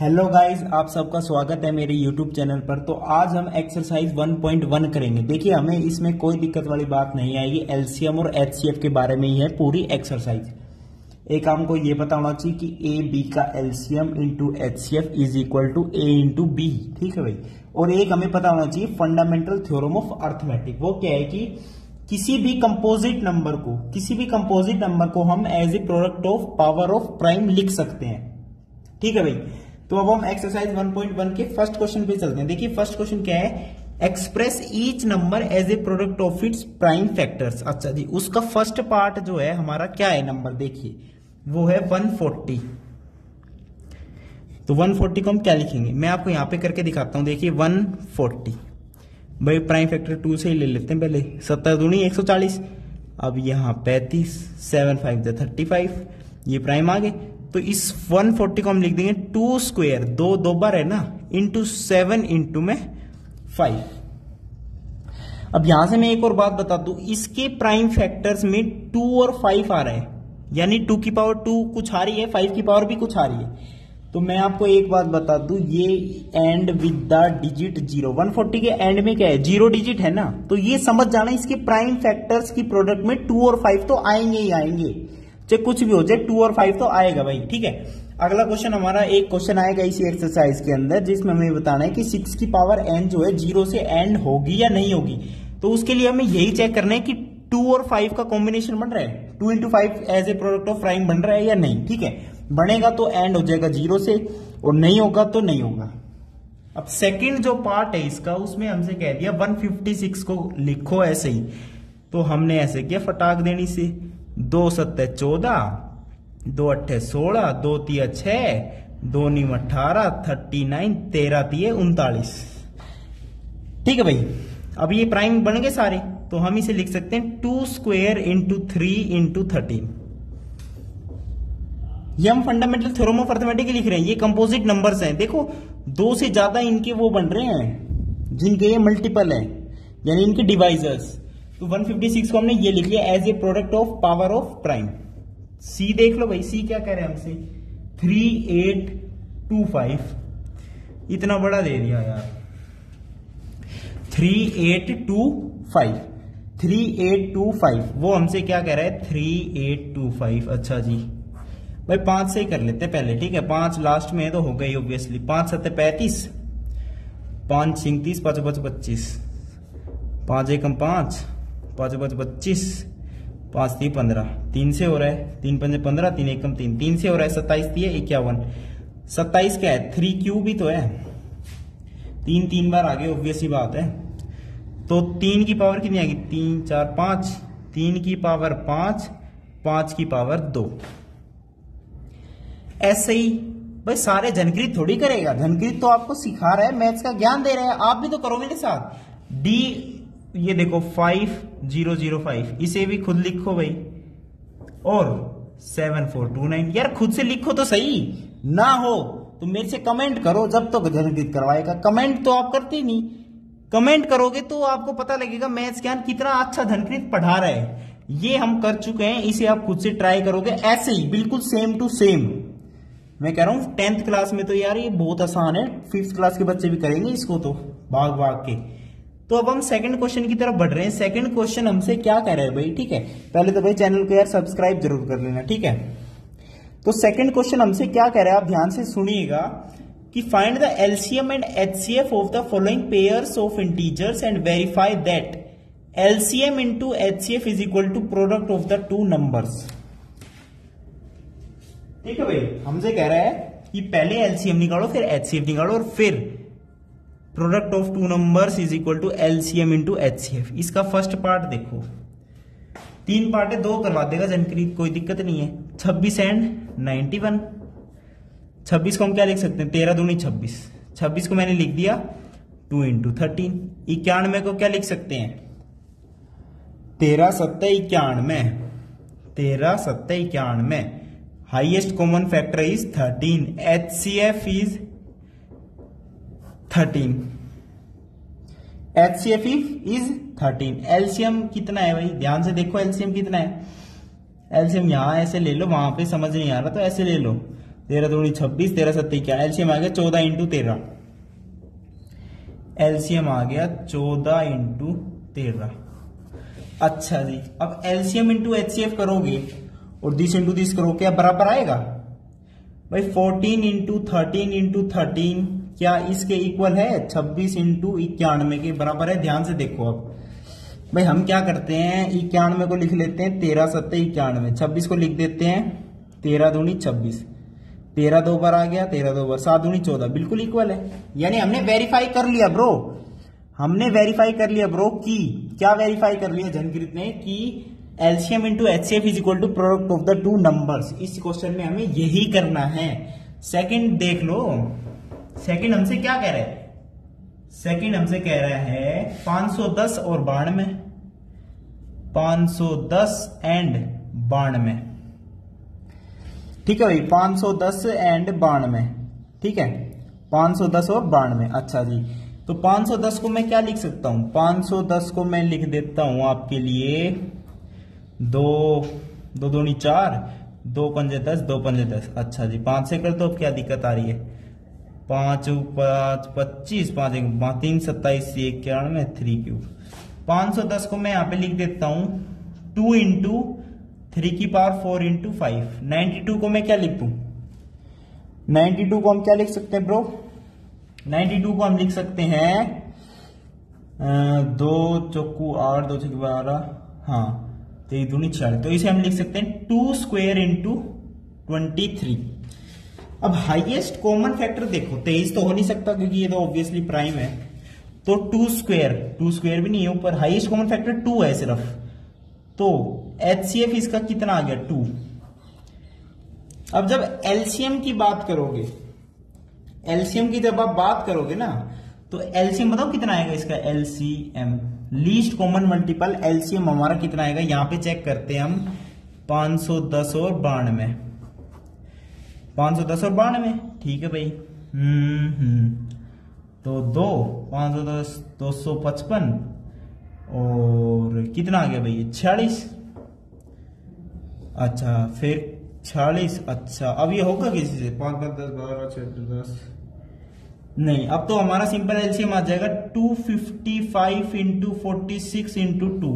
Hello guys, आप सबका स्वागत है मेरे यूट्यूब चैनल पर। तो आज हम एक्सरसाइज 1.1 करेंगे। देखिए, हमें इसमें कोई दिक्कत वाली बात नहीं आएगी। एलसीएम और एचसीएफ के बारे में ही है पूरी एक्सरसाइज। एक हमको ये पता होना चाहिए कि ए बी का LCM into HCF is equal to A into B. ठीक है भाई। और एक हमें पता होना चाहिए फंडामेंटल थ्योरम ऑफ अर्थमेटिक। वो क्या है कि किसी भी कंपोजिट नंबर को हम as a product of power of prime लिख सकते हैं। ठीक है भाई। तो अब हम एक्सरसाइज 1.1 के फर्स्ट क्वेश्चन पे चलते हैं। देखिए, फर्स्ट क्वेश्चन क्या है, express each number as a product of its prime factors. अच्छा जी, उसका फर्स्ट पार्ट जो है हमारा क्या है नंबर, देखिए वो है 140। तो 140 को हम क्या लिखेंगे, मैं आपको यहां पे करके दिखाता हूं। देखिए 140 भाई प्राइम फैक्टर 2 से ही ले लेते हैं पहले। 7 दूनी 140, अब यहां 35, 7 5 35, ये प्राइम आ गए। तो इस 140 को हम लिख देंगे 2 स्क्वायर, दो बार है ना, इंटू 7 इंटू में 5। अब यहां से मैं एक और बात बता दूं, इसके प्राइम फैक्टर्स में 2 और 5 आ रहे हैं, यानी 2 की पावर 2 कुछ आ रही है, 5 की पावर भी कुछ आ रही है। तो मैं आपको एक बात बता दूं, ये एंड विद द डिजिट 0। 140 के एंड में क्या है, 0 डिजिट है ना। तो ये समझ जाना, इसके प्राइम फैक्टर्स की प्रोडक्ट में 2 और 5 तो आएंगे ही आएंगे, चाहे कुछ भी हो जाए, 2 और 5 तो आएगा भाई। ठीक है। अगला क्वेश्चन हमारा, एक क्वेश्चन आएगा इसी एक्सरसाइज के अंदर जिसमें हमें बताना है कि 6 की पावर n जो है 0 से एंड होगी या नहीं होगी। तो उसके लिए हमें यही चेक करना है कि 2 और 5 का कॉम्बिनेशन बन रहा है, 2 into 5 as a product of prime बन रहा है या नहीं। ठीक है, बनेगा तो एंड हो जाएगा 0 से, और नहीं होगा तो नहीं होगा। अब सेकंड जो पार्ट है इसका, उसमें हमसे कह दिया 156 को लिखो ऐसे ही। तो हमने ऐसे किया फटाक देनी से, 2 7 14, 2 8 16, 2 3 6, 2 9 18, 39, 13 3 39। ठीक है भाई। अब ये प्राइम बन गए सारे, तो हम इसे लिख सकते हैं 2 स्क्वायर इंटू 3 इंटू 13। ये हम फंडामेंटल थ्योरम ऑफ अर्थमेटिक लिख रहे हैं। ये कंपोजिट नंबर्स हैं, देखो 2 से ज्यादा इनके वो बन रहे हैं जिनके ये मल्टीपल हैं, यानी इनके डिवाइजर्स। तो 156 को हमने ये लिख लिया as a product of power of prime. सी देख लो भाई, सी क्या कह रहे हैं हमसे, 3825। इतना बड़ा दे दिया यार, 3825, 3825। वो हमसे क्या कह रहा है, 3825। अच्छा जी भाई, 5 से ही कर लेते हैं पहले। ठीक है, 5 लास्ट में है तो हो गई ऑब्वियसली। 5 7 35, 5 36, 5 5 25, 5 1 5, 5 5 25, 5 3 15, 3 से हो रहा है, 3 5 15, 3 1 3, 3 से हो रहा है, 27 3 51। 27 क्या है, 3 क्यूब भी तो है, 3 3 बार आगे, ऑब्वियस ही बात है। तो 3 की पावर कितनी आएगी, 3 4 5, 3 की पावर 5, 5 की पावर 2। ऐसे ही भाई सारे धनकृत थोड़ी करेगा, धनकृत तो आपको सिखा रहा है, मैथ्स का ज्ञान दे रहा है, आप भी तो करो मेरे साथ। डी ये देखो 5005, इसे भी खुद लिखो भाई, और 7429। यार खुद से लिखो तो सही, ना हो तो मेरे से कमेंट करो जब तक धनकृत करवाएगा। कमेंट तो आप करते ही नहीं, कमेंट करोगे तो आपको पता लगेगा मैथ्स ज्ञान कितना अच्छा धनकृत पढ़ा रहा है। ये हम कर चुके हैं, इसे आप खुद से ट्राई करोगे ऐसे ही बिल्कुल सेम टू सेम। मैं कह रहा हूं 10th क्लास में तो यार ये बहुत आसान है, 5th क्लास के बच्चे भी करेंगे इसको तो भाग भाग के। तो अब हम सेकंड क्वेश्चन की तरफ बढ़ रहे हैं। सेकंड क्वेश्चन हमसे क्या कह रहा है भाई, ठीक है, पहले तो भाई चैनल को यार सब्सक्राइब जरूर कर लेना। ठीक है, तो सेकंड क्वेश्चन हमसे क्या कह रहा है, आप ध्यान से सुनिएगा कि find the LCM and HCF of the following pairs of integers and verify that LCM into HCF is equal to product of the 2 numbers. ठीक है भाई, हमसे कह रहा है कि पहले एलसीएम निकालो, फिर एचसीएफ निकालो, और फिर product of 2 numbers is equal to LCM into HCF. इसका फर्स्ट पार्ट देखो, 3 पार्ट है, 2 करवा देगा जनकृत, कोई दिक्कत नहीं है। 26 एंड 91। 26 को हम क्या लिख सकते हैं, 13 दूनी 26। 26 को मैंने लिख दिया 2 इंटू 13। 91 को क्या लिख सकते हैं, 13 7 91, 13 7 91। Highest common factor is 13, HCF is 13, HCF is 13। LCM कितना है भाई, ध्यान से देखो एलसीएम कितना है। एलसीएम यहां ऐसे ले लो, वहां पे समझ नहीं आ रहा तो ऐसे ले लो, 13 दूनी 26, 13 सत्ते क्या, एलसीएम आ गया 14 इंटू 13, एलसीएम आ गया 14 इंटू 13। अच्छा जी, अब एलसीएम इंटू एचसीएफ करोगे और दिस इंटू दिस करोगे, क्या बराबर आएगा भाई? 14 इंटू 13 इंटू 13 क्या इसके इक्वल है? 26 इंटू 91 के बराबर है। ध्यान से देखो, अब भाई हम क्या करते हैं, 91 को लिख लेते हैं 13 सत्ते 91, 26 को लिख देते हैं 13 दूनी 26, 13 दो बार आ गया, 13 दो बार 7 दूनी 14, बिल्कुल इक्वल है। यानी हमने वेरीफाई कर लिया ब्रो, हमने वेरीफाई कर लिया ब्रो की क्या वेरीफाई कर लिया जनकृत ने कि LCM into HCF is equal to product of the two numbers. इस क्वेश्चन में हमें यही करना है। सेकंड देख लो, सेकंड हमसे क्या कह रहा है? सेकंड हमसे कह रहा है 510 और 92, 510 एंड 92, ठीक है भाई, 510 एंड 92, ठीक है, 510 और 92। अच्छा जी, तो 510 को मैं क्या लिख सकता हूं? 510 को मैं लिख देता हूं आपके लिए 2 दूनी 4, 2 पंजे 10, 2 पंजे 10। अच्छा जी, 5 से कर दो, अब क्या दिक्कत आ रही है? 5 5 25, 5 3 27 91, 3 क्यूब। 510 को मैं यहां पे लिख देता हूं 2 इंटू 3 की पावर 4 इंटू 5। 92 को मैं क्या लिख दूं? 92 को हम क्या लिख सकते हैं ब्रो? 92 को हम लिख सकते हैं 2 चौकू 8, 2 चौकू 12, हाँ 3 दूनी 4, तो इसे हम लिख सकते हैं 2 स्क्वायर इंटू 23। अब हाईएस्ट कॉमन फैक्टर देखो, 23 तो हो नहीं सकता क्योंकि ये तो ऑब्वियसली प्राइम है, तो 2 स्क्वायर भी नहीं है ऊपर, हाईएस्ट कॉमन फैक्टर 2 है सिर्फ, तो एचसीएफ इसका कितना आ गया? 2। अब जब एलसीएम की बात करोगे, एलसीएम की जब आप बात करोगे ना, तो एलसीएम बताओ कितना आएगा इसका? LCM least common multiple LCM हमारा कितना आएगा? यहां पे चेक करते हैं हम, 510 और 92, 510 और 92, ठीक है भाई। तो 2 510 255 और कितना आ गया भाई? 46। अच्छा फिर 46, अच्छा अब ये होगा किसी से? 5 5 10 12 6 10, नहीं, अब तो हमारा सिंपल एलसीएम आ जाएगा 255 इंटू 46 इंटू 2,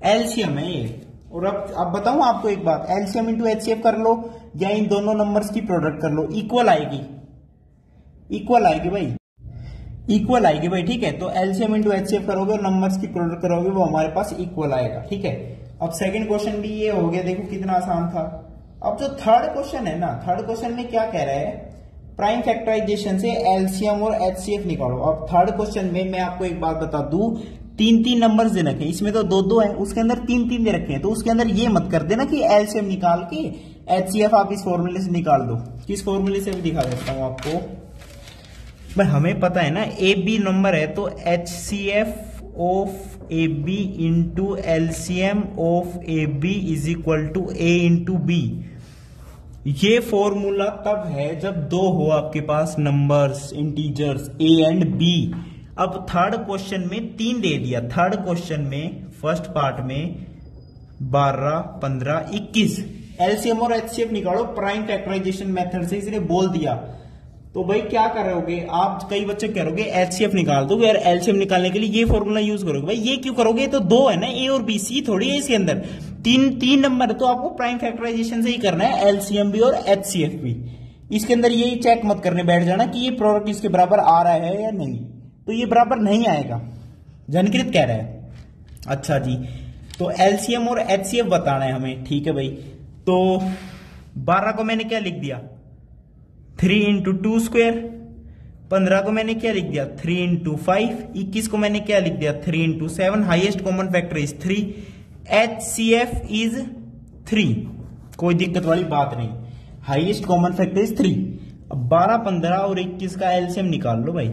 एलसीएम है ये। और अब बताऊं आपको एक बात, एलसीएम इंटू एचसीएफ कर लो या इन दोनों नंबर्स की प्रोडक्ट कर लो, इक्वल आएगी, इक्वल आएगी भाई, इक्वल आएगी भाई, ठीक है। तो एलसीएम इंटू एचसीएफ करोगे और नंबर्स की प्रोडक्ट करोगे, वो हमारे पास इक्वल आएगा, ठीक है। अब सेकंड क्वेश्चन भी ये हो गया, देखो कितना आसान था। अब जो थर्ड क्वेश्चन है ना, थर्ड क्वेश्चन में क्या कह रहा है? प्राइम फैक्टराइजेशन से एलसीएम और एचसीएफ निकालो। अब थर्ड क्वेश्चन में मैं आपको एक बात बता दूं, 3 नंबर्स दे रखे, इसमें तो 2 है, उसके अंदर 3 दे रखे हैं, तो उसके अंदर ये मत कर देना कि एलसीएम निकाल के एचसीएफ आप इस फॉर्मूले से निकाल दो। किस फॉर्मूले से भी दिखा देता हूं आपको। भाई हमें पता है ना, ए बी नंबर है तो HCF of A B into LCM of A B is equal to A into B. ये फॉर्मूला तब है जब 2 हो आपके पास numbers, integers A and B. अब थर्ड क्वेश्चन में 3 दे दिया, थर्ड क्वेश्चन में फर्स्ट पार्ट में 12 15 21, एलसीएम और एचसीएफ निकालो प्राइम फैक्टराइजेशन मेथड से, इसने बोल दिया। तो भाई क्या करोगे आप? कई बच्चे करोगे एचसीएफ निकाल दो यार, एलसीएम निकालने के लिए ये फॉर्मूला यूज करोगे। भाई ये क्यों करोगे? तो 2 है ना, ए और बी, सी थोड़ी है इसके अंदर, 3 नंबर है, तो आपको प्राइम फैक्टराइजेशन से ही करना है, एलसीएम भी और एचसीएफ भी। इसके अंदर ये चेक मत करने बैठ जाना कि ये प्रोडक्ट इसके बराबर आ रहा है या नहीं, तो ये बराबर नहीं आएगा, जनकृत कह रहा है। अच्छा जी, तो एलसीएम और एचसीएफ बताना है हमें, ठीक है भाई। तो 12 को मैंने क्या लिख दिया? 3 इंटू 2 स्क्वायर। 15 को मैंने क्या लिख दिया? 3 इंटू 5। 21 को मैंने क्या लिख दिया? 3 into 7। Highest common factor is 3, HCF is 3, कोई दिक्कत वाली बात नहीं, हाईएस्ट कॉमन फैक्टर इज 3। अब 12 15 और 21 का एलसीएम निकाल लो भाई।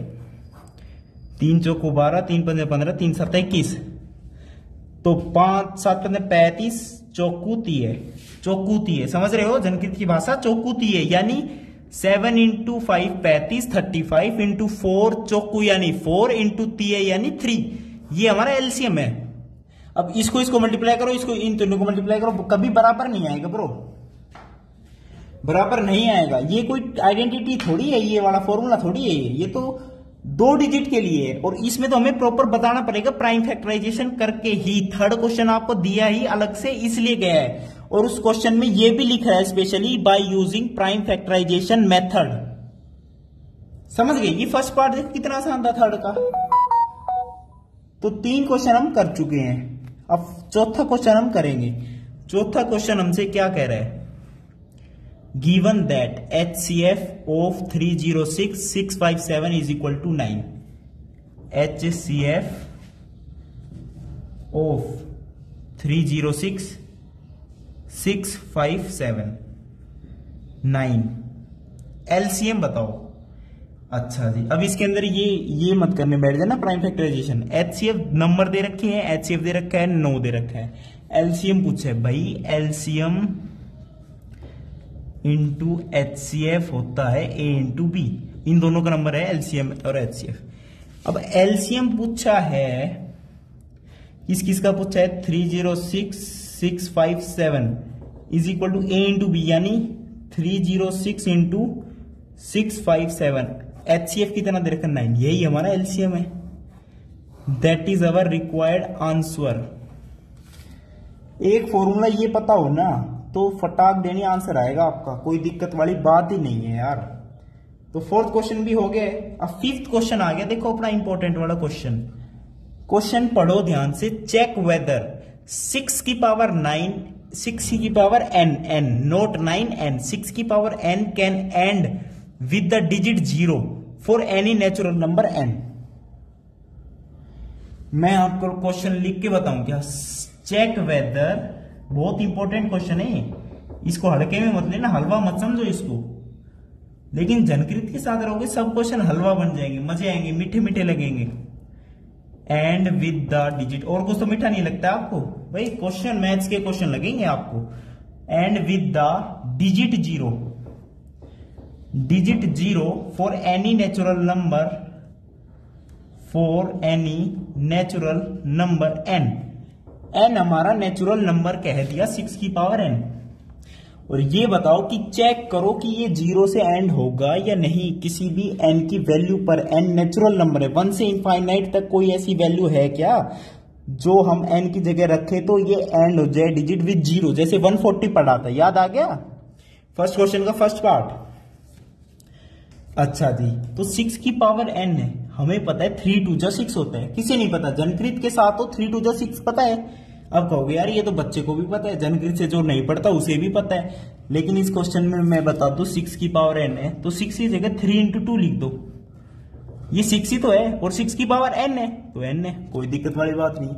3 चौको 12, 3 पंजे 15, 3 7 21, तो 5 7 पंजे 35, चौकूती है, समझ रहे हो जनकृत की भाषा? चौकूती है, यानी 7 इंटू 5 35, 35 इंटू 4 चौकू यानी 4 इंटू 3 यानी 3, ये हमारा एलसीएम है। अब इसको मल्टीप्लाई करो, इसको इन तीनों को मल्टीप्लाई करो, कभी बराबर नहीं आएगा ब्रो, बराबर नहीं आएगा। ये कोई आइडेंटिटी थोड़ी है, ये वाला फॉर्मूला थोड़ी है, ये तो 2 डिजिट के लिए है। और इसमें तो हमें प्रॉपर बताना पड़ेगा प्राइम फैक्टराइजेशन करके ही। थर्ड क्वेश्चन आपको दिया ही अलग से इसलिए गया है, और उस क्वेश्चन में ये भी लिखा है specially by using prime factorization method. समझ गए? ये फर्स्ट पार्ट देखो कितना आसान था थर्ड का। तो 3 क्वेश्चन हम कर चुके हैं। अब चौथा क्वेश्चन हम करेंगे। चौथा क्वेश्चन हमसे क्या कह रहा है? Given that HCF of 306657 is equal to 9। HCF of 306657 9। LCM बताओ। अच्छा जी, अब इसके अंदर ये मत करने बैठ जाना प्राइम फैक्टराइजेशन। HCF नंबर दे रखे हैं, HCF दे रखा है, 9 दे रखा है। LCM पूछा है भाई, LCM इंटू HCF होता है A इंटू B। इन दोनों का नंबर है LCM और HCF। अब LCM पूछा है किस किस का पूछा है? 306657 is equal to A into B, यानी 306 इंटू 657। HCF कितना दे रखा? 9। यही हमारा LCM है। That is our required answer. एक फॉर्मूला ये पता हो ना तो फटाक देनी आंसर आएगा आपका, कोई दिक्कत वाली बात ही नहीं है यार। तो फोर्थ क्वेश्चन भी हो गया। अब फिफ्थ क्वेश्चन आ गया, देखो अपना इंपॉर्टेंट वाला क्वेश्चन। क्वेश्चन पढ़ो ध्यान से। चेक वेदर 6 की पावर 9, 6 की पावर n, नोट 9n, 6 की power n can and with the digit 0 for any natural number n। मैं आपको क्वेश्चन लिख के बताऊं क्या? चेक वेदर बहुत इंपॉर्टेंट क्वेश्चन है, इसको हल्के में मत लेना, हलवा मत समझो इसको। लेकिन जनकृत के साथ रहोगे सब क्वेश्चन हलवा बन जाएंगे, मजे आएंगे, मीठे मीठे लगेंगे। एंड विद द डिजिट, और कुछ तो मीठा नहीं लगता आपको भाई, क्वेश्चन मैथ्स के क्वेश्चन लगेंगे आपको। And with the digit 0, digit 0 for any natural number, for any natural number n। n हमारा नेचुरल नंबर कह दिया 6 की पावर n। और ये बताओ कि चेक करो कि ये 0 से एंड होगा या नहीं किसी भी n की वैल्यू पर। n नेचुरल नंबर है, 1 से इनफाइनाइट तक कोई ऐसी वैल्यू है क्या जो हम n की जगह रखें तो ये एंड हो जाए डिजिट विद 0, जैसे 140 पढ़ा था, याद आ गया फर्स्ट क्वेश्चन का फर्स्ट पार्ट। अच्छा जी, तो 6 की पावर n है, हमें पता है 3 2 जा 6 होता है, किसे नहीं पता? जनकृत के साथ तो 3 2 जा 6 पता है। अब कहोगे यार ये तो बच्चे को भी पता है, जनकृत से जो नहीं पढ़ता उसे भी पता है, लेकिन इस क्वेश्चन में मैं बता दूं 6 की पावर n है तो 6 की जगह 3 इंटू 2 लिख दो। ये 6 ही तो है और 6 की पावर n है तो n है, कोई दिक्कत वाली बात नहीं।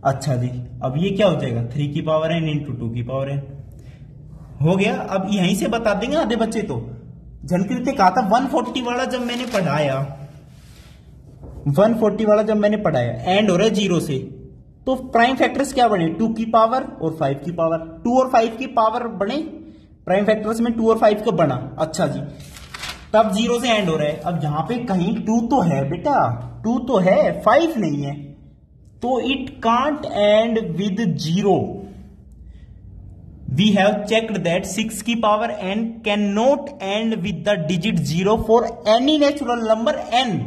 अच्छा जी, अब ये क्या हो जाएगा? 3 की पावर n इंटू 2 की पावर n हो गया। अब यहीं से बता देंगे आधे बच्चे तो। जनकृत ने कहा था 140 वाला जब मैंने पढ़ाया, 140 वाला जब मैंने पढ़ाया एंड हो रहा है 0 से, तो प्राइम फैक्टर्स क्या बने? 2 की पावर और 5 की पावर। 2 और 5 की पावर बने प्राइम फैक्टर्स में, 2 और 5 का बना। अच्छा जी, तब 0 से एंड हो रहा है। अब यहां पे कहीं 2 तो है बेटा, 2 तो है, 5 नहीं है, तो it can't end with 0। We have checked that 6 की power n can not end with the digit 0 for any natural number n।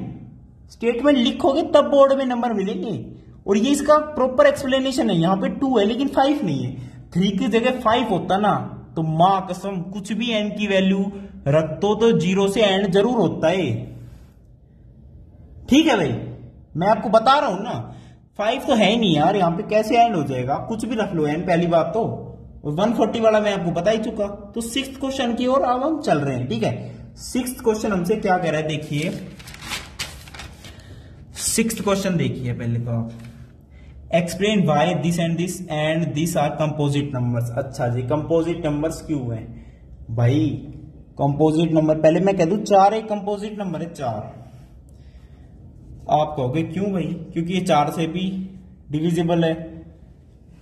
Statement लिखोगे तब बोर्ड में नंबर मिलेंगे, और ये इसका प्रॉपर एक्सप्लेनेशन है। यहां पे 2 है लेकिन 5 नहीं है। 3 की जगह 5 होता ना तो मां कसम कुछ भी n की वैल्यू रख दो तो 0 से एंड जरूर होता है। ठीक है भाई, मैं आपको बता रहा हूं ना, 5 तो है ही नहीं यार, यहां पे कैसे एंड हो जाएगा? कुछ भी रख लो n, पहली बात तो। 140 वाला मैं आपको बता ही चुका। तो 6th क्वेश्चन की ओर अब हम चल रहे हैं। ठीक है, 6th क्वेश्चन हमसे क्या कह रहा है देखिए। 6th क्वेश्चन देखिए पहले तो आप। Explain why this and this are composite numbers. अच्छा जी, कंपोजिट नंबर्स क्यों है भाई? कंपोजिट नंबर पहले मैं कह दूं 4 एक कंपोजिट नंबर है, 4। आप कहोगे क्यों भाई? क्योंकि ये 4 से भी डिविजिबल है,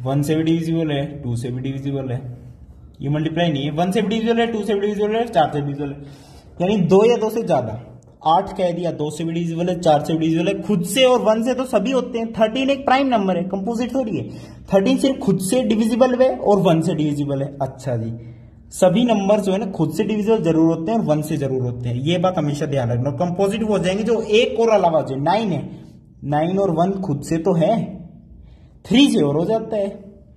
1 से भी डिविजिबल है, 2 से भी डिविजिबल है। ये मल्टीप्लाई नहीं है, 1 से भी डिविजिबल है, 2 से भी डिविजिबल है, 4 से भी डिविजिबल है, यानी 2 या 2 से ज्यादा। 8 कह दिया, 2 से भी डिविजिबल है, 4 से भी डिविजिबल है, खुद से और 1 से तो सभी होते हैं। 13 एक प्राइम नंबर है, कंपोजिट थोड़ी है। 13 सिर्फ खुद से डिविजिबल है और 1 से डिविजिबल है। अच्छा जी, सभी नंबर जो है ना खुद से डिविजिबल जरूर होते हैं और 1 से जरूर होते हैं, ये बात हमेशा ध्यान रखना। कंपोजिट हो जाएंगे जो एक और अलावा जो 9 है, 9 और 1 खुद से तो है, 3 से और हो जाता है।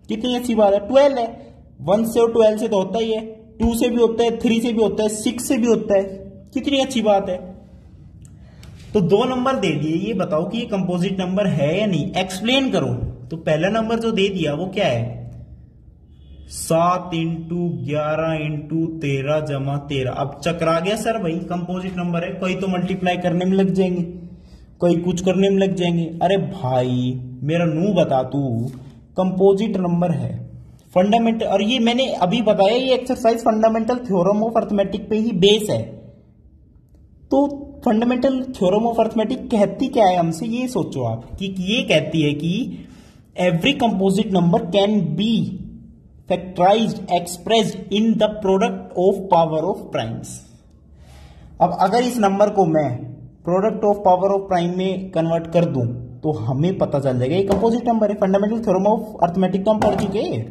कितनी अच्छी बात है। 12 है, 1 से और 12 से तो होता ही है, 2 से भी होता है, 3 से भी होता है, 6 से भी होता है। कितनी अच्छी बात है। तो 2 नंबर दे दिए, ये बताओ कि ये कंपोजिट नंबर है या नहीं, एक्सप्लेन करो। तो पहला नंबर जो दे दिया वो क्या है, 7 इंटू 11 इंटू 13 जमा 13। अब चकरा गया सर, भाई कंपोजिट नंबर है, कोई तो मल्टीप्लाई करने में लग जाएंगे, कोई कुछ करने में लग जाएंगे। अरे भाई मेरा नू बता तू, कंपोजिट नंबर है फंडामेंटल, और ये मैंने अभी बताया ये exercise fundamental theorem of arithmetic पे ही बेस है। तो फंडामेंटल थ्योरम ऑफ अर्थमेटिक कहती क्या है हमसे, ये सोचो आप कि ये कहती है कि every composite number can be factorized expressed in the product of power of primes. अब अगर इस नंबर को मैं product of power of prime में कन्वर्ट कर दूं तो हमें पता चल जाएगा ये कंपोजिट नंबर है। फंडामेंटल थ्योरम ऑफ अर्थमेटिक तो हम पढ़ चुके हैं।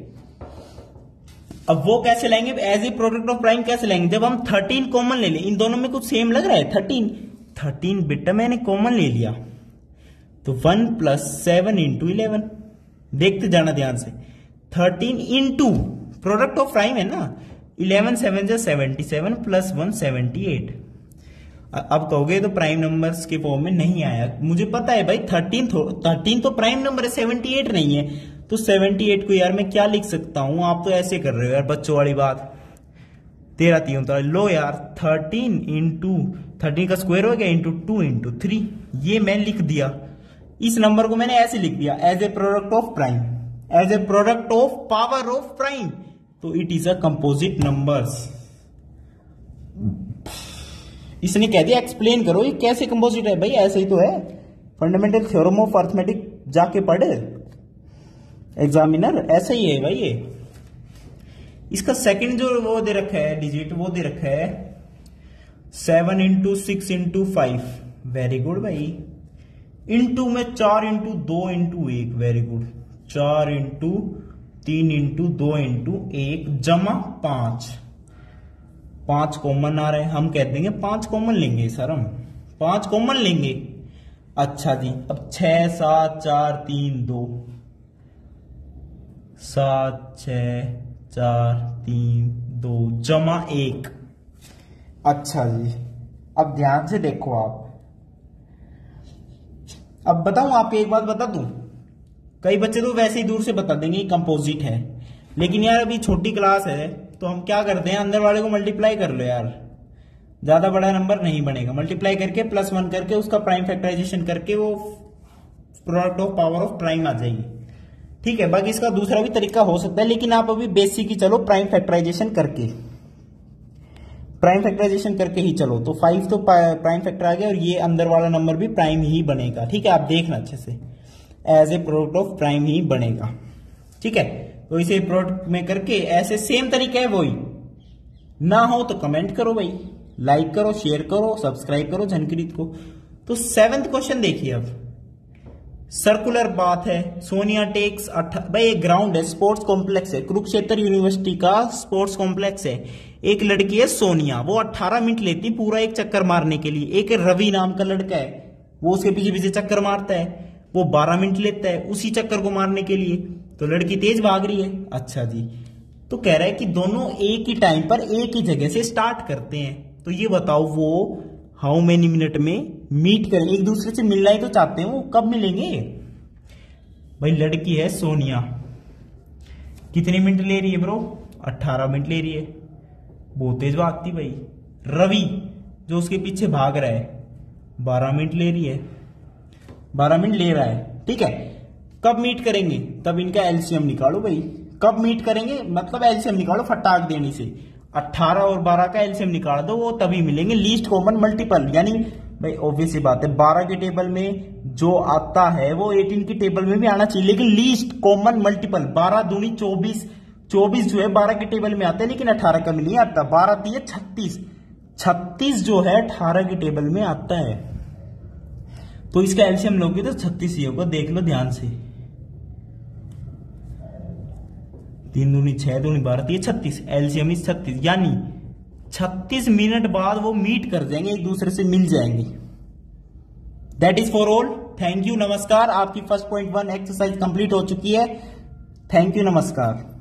अब वो कैसे लाएंगे, as a product of prime कैसे लाएंगे, जब हम 13 कॉमन ले लें। इन दोनों में कुछ सेम लग रहा है, 13 बेटा मैंने कॉमन ले लिया, तो 1 + 7 × 11, देखते जाना ध्यान से। 13 इंटू प्रोडक्ट ऑफ प्राइम है ना, 11 7 = 77 + 1 78। अब कहोगे तो प्राइम नंबर्स के फॉर्म में नहीं आया, मुझे पता है भाई 13 तो प्राइम नंबर है, 78 नहीं है। तो 78 को यार मैं क्या लिख सकता हूं, आप तो ऐसे कर रहे हो यार बच्चों वाली बात। 13 3 होता है, लो यार 13 इंटू 13 का स्क्वायर हो गया इंटू 2 इंटू 3, ये मैं लिख दिया। इस नंबर को मैंने ऐसे लिख दिया, as a product of prime, as a product of power of prime, तो it is a composite numbers. इसने कह दिया एक्सप्लेन करो ये कैसे कंपोजिट है, भाई ऐसे ही तो है। फंडामेंटल थ्योरम ऑफ अर्थमेटिक जाके पढ़े एग्जामिनर, ऐसा ही है भाई ये। इसका सेकंड जो वो दे रखा है डिजिट, वो दे रखा है 7 × 6 × 5, वेरी गुड भाई। इंटू में 4 × 2 × 1, वेरी गुड। 4 × 3 × 2 × 1 जमा 5, 5 कॉमन आ रहे हैं, हम कह देंगे 5 कॉमन लेंगे सर, हम 5 कॉमन लेंगे। अच्छा जी, अब 6 7 4 3 2, 7 6 4 3 2 जमा 1। अच्छा जी, अब ध्यान से देखो आप, अब बताऊं आपको एक बात बता दूं, कई बच्चे तो वैसे ही दूर से बता देंगे कंपोजिट है, लेकिन यार अभी छोटी क्लास है तो हम क्या करते हैं, अंदर वाले को मल्टीप्लाई कर लो यार, ज्यादा बड़ा नंबर नहीं बनेगा। मल्टीप्लाई करके +1 करके उसका प्राइम फैक्टराइजेशन करके वो product of power of prime आ जाएगी, ठीक है। बाकी इसका दूसरा भी तरीका हो सकता है, लेकिन आप अभी बेसिक ही चलो, प्राइम फैक्टराइजेशन करके, प्राइम फैक्टराइजेशन करके ही चलो। तो 5 तो प्राइम फैक्टर आ गया और ये अंदर वाला नंबर भी प्राइम ही बनेगा, ठीक है। आप देखना अच्छे से, as a product of prime ही बनेगा, ठीक है। तो इसे प्रोडक्ट में करके ऐसे सेम तरीका है वही। ना हो तो कमेंट करो भाई, लाइक करो, शेयर करो, सब्सक्राइब करो झनकीरीत को। तो 7th क्वेश्चन देखिए, अब सर्कुलर बात है, सोनिया टेक्स भाई एक ग्राउंड है, स्पोर्ट्स कॉम्प्लेक्स है, कुरुक्षेत्र यूनिवर्सिटी का स्पोर्ट्स कॉम्प्लेक्स है। एक लड़की है सोनिया, वो 18 मिनट लेती पूरा एक चक्कर मारने के लिए। एक रवि नाम का लड़का है, वो उसके पीछे पीछे चक्कर मारता है, वो 12 मिनट लेता है उसी चक्कर को मारने के लिए। तो लड़की तेज भाग रही है। अच्छा जी, तो कह रहा है कि दोनों एक ही टाइम पर एक ही जगह से स्टार्ट करते हैं, तो ये बताओ वो हाउ मेनी मिनट में मीट करें, एक दूसरे से मिलना ही तो चाहते हैं, वो कब मिलेंगे। भाई लड़की है सोनिया, कितने मिनट ले रही है ब्रो, 18 मिनट ले रही है, बहुत तेज भागती भाई। रवि जो उसके पीछे भाग रहा है 12 मिनट ले रही है, 12 मिनट ले रहा है, ठीक है। कब मीट करेंगे, तब इनका एलसीएम निकालो भाई। कब मीट करेंगे मतलब एलसीएम निकालो फटाक देने से, 18 और 12 का एलसीएम निकाल दो, वो तभी मिलेंगे। लीस्ट कॉमन मल्टीपल, यानी भाई ऑब्वियस सी बात है 12 के टेबल में जो आता है वो 18 की टेबल में भी आना चाहिए, लेकिन लीस्ट कॉमन मल्टीपल 12 दूनी 24, 24 जो है 12 के टेबल में आता है, लेकिन 18 का में नहीं आता। 12 दिए 36, 36 जो है 18 के टेबल में आता है, तो इसका एलसीएम लोगे तो 36 ही होगा, देख लो ध्यान से। 3 दूनी 6 दूनी 12 ये 36, एलसीएम इज 36, यानी 36 मिनट बाद वो मीट कर जाएंगे, एक दूसरे से मिल जाएंगे। That is for all. Thank you, नमस्कार। आपकी 1.1 एक्सरसाइज कंप्लीट हो चुकी है। थैंक यू, नमस्कार।